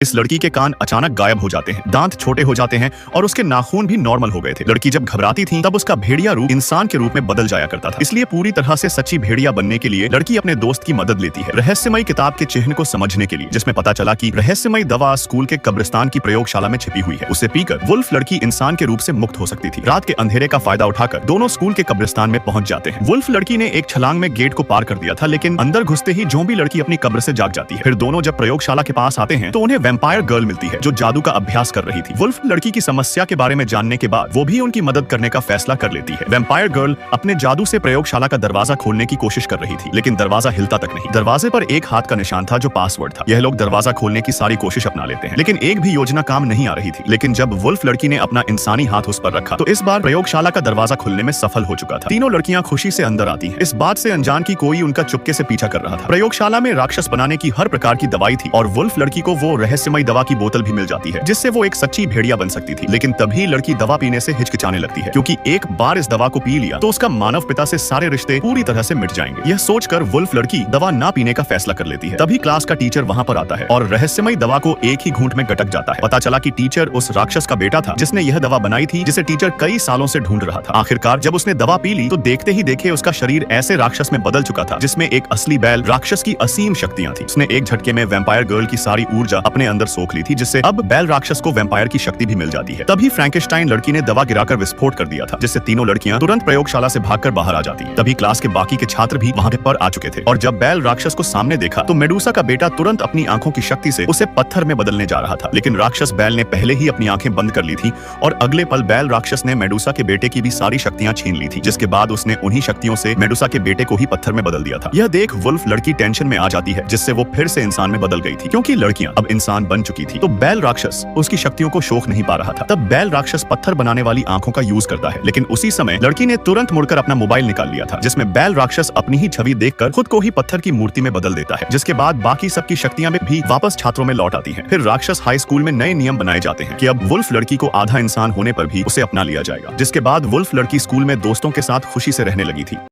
इस लड़की के कान अचानक गायब हो जाते हैं, दांत छोटे हो जाते हैं और उसके नाखून भी नॉर्मल हो गए थे। लड़की जब घबराती थी तब उसका भेड़िया रूप इंसान के रूप में बदल जाया करता था। इसलिए पूरी तरह से सच्ची भेड़िया बनने के लिए लड़की अपने दोस्त की मदद लेती है रहस्यमयी किताब के चिन्ह को समझने के लिए, जिसमें पता चला कि रहस्यमयी दवा स्कूल के कब्रिस्तान की प्रयोगशाला में छिपी हुई है। उसे पीकर वुल्फ लड़की इंसान के रूप से मुक्त हो सकती थी। रात के अंधेरे का फायदा उठाकर दोनों स्कूल के कब्रिस्तान में पहुंच जाते हैं। वुल्फ लड़की ने एक छलांग में गेट को पार कर दिया था, लेकिन अंदर घुसते ही ज़ॉम्बी लड़की अपनी कब्र से जाग जाती है। फिर दोनों जब प्रयोगशाला के पास आते हैं तो उन्हें वैम्पायर गर्ल मिलती है जो जादू का अभ्यास कर रही थी। वुल्फ लड़की की समस्या के बारे में जानने के बाद वो भी उनकी मदद करने का फैसला कर लेती है। वैम्पायर गर्ल अपने जादू से प्रयोगशाला का दरवाजा खोलने की कोशिश कर रही थी, लेकिन दरवाजा हिलता तक नहीं। दरवाजे पर एक हाथ का निशान था जो पासवर्ड था। यह लोग दरवाजा खोलने की सारी कोशिश अपना लेते हैं, लेकिन एक भी योजना काम नहीं आ रही थी। लेकिन जब वुल्फ लड़की ने अपना इंसानी हाथ उस पर रखा तो इस बार प्रयोगशाला का दरवाजा खुलने में सफल हो चुका था। तीनों लड़कियां खुशी से अंदर आती हैं, इस बात से अनजान की कोई उनका चुपके से पीछा कर रहा था। प्रयोगशाला में राक्षस बनाने की हर प्रकार की दवाई थी और वुल्फ लड़की को वो रहस्यमयी दवा की बोतल भी मिल जाती है जिससे वो एक सच्ची भेड़िया बन सकती थी। लेकिन तभी लड़की दवा पीने से हिचकिचाने लगती है, क्योंकि एक बार इस दवा को पी लिया तो उसका मानव पिता से सारे रिश्ते पूरी तरह से मिट जाएंगे। यह सोचकर वुल्फ लड़की दवा ना पीने का फैसला कर लेती है। तभी क्लास का टीचर वहां पर आता है और रहस्यमयी दवा को एक ही घूंट में गटक जाता है। पता चला कि टीचर उस राक्षस का बेटा था जिसने यह दवा बनाई थी, जिसे टीचर कई सालों से ढूंढ रहा था। आखिरकार जब उसने दवा पी ली तो देखते ही देखे उसका शरीर ऐसे राक्षस में बदल चुका था जिसमें एक असली बैल राक्षस की असीम शक्तियां थी। उसने एक झटके में वैम्पायर गर्ल की सारी ऊर्जा अपने अंदर सोख ली थी, जिससे अब बैल राक्षस को वैम्पायर की शक्ति भी मिल जाती है। तभी फ्रैंकेनस्टाइन लड़की ने दवा गिराकर विस्फोट कर दिया था, जिससे तीनों लड़कियां तुरंत प्रयोगशाला से भागकर बाहर आ जाती हैं। तभी क्लास के बाकी के छात्र भी वहां पर आ चुके थे और जब बैल राक्षस को सामने देखा तो मेडुसा का बेटा तुरंत अपनी आंखों की शक्ति से उसे पत्थर में बदलने जा रहा था। लेकिन राक्षस बैल ने पहले ही अपनी आंखें बंद कर ली थी और अगले पल बैल राक्षस ने मेडुसा के बेटे की भी सारी शक्तियां छीन ली थी, जिसके बाद उसने उन्हीं शक्तियों से मेडुसा के बेटे को ही पत्थर में बदल दिया था। यह देख वुल्फ लड़की टेंशन में आ जाती है, जिससे वो फिर से इंसान में बदल गई थी। क्योंकि लड़कियां अब इंसान बन चुकी थी तो बैल राक्षस उसकी शक्तियों को सोख नहीं पा रहा था। तब बैल राक्षस पत्थर बनाने वाली आंखों का यूज करता है, लेकिन उसी समय लड़की ने तुरंत मुड़कर अपना मोबाइल निकाल लिया था, जिसमें बैल राक्षस अपनी ही छवि देखकर खुद को ही पत्थर की मूर्ति में बदल देता है। जिसके बाद बाकी सबकी शक्तियां भी वापस छात्रों में लौट आती हैं। फिर राक्षस हाई स्कूल में नए नियम बनाए जाते हैं कि अब वुल्फ लड़की को आधा इंसान होने पर भी उसे अपना लिया जाएगा। जिसके बाद वुल्फ लड़की स्कूल में दोस्तों के साथ खुशी से रहने लगी थी।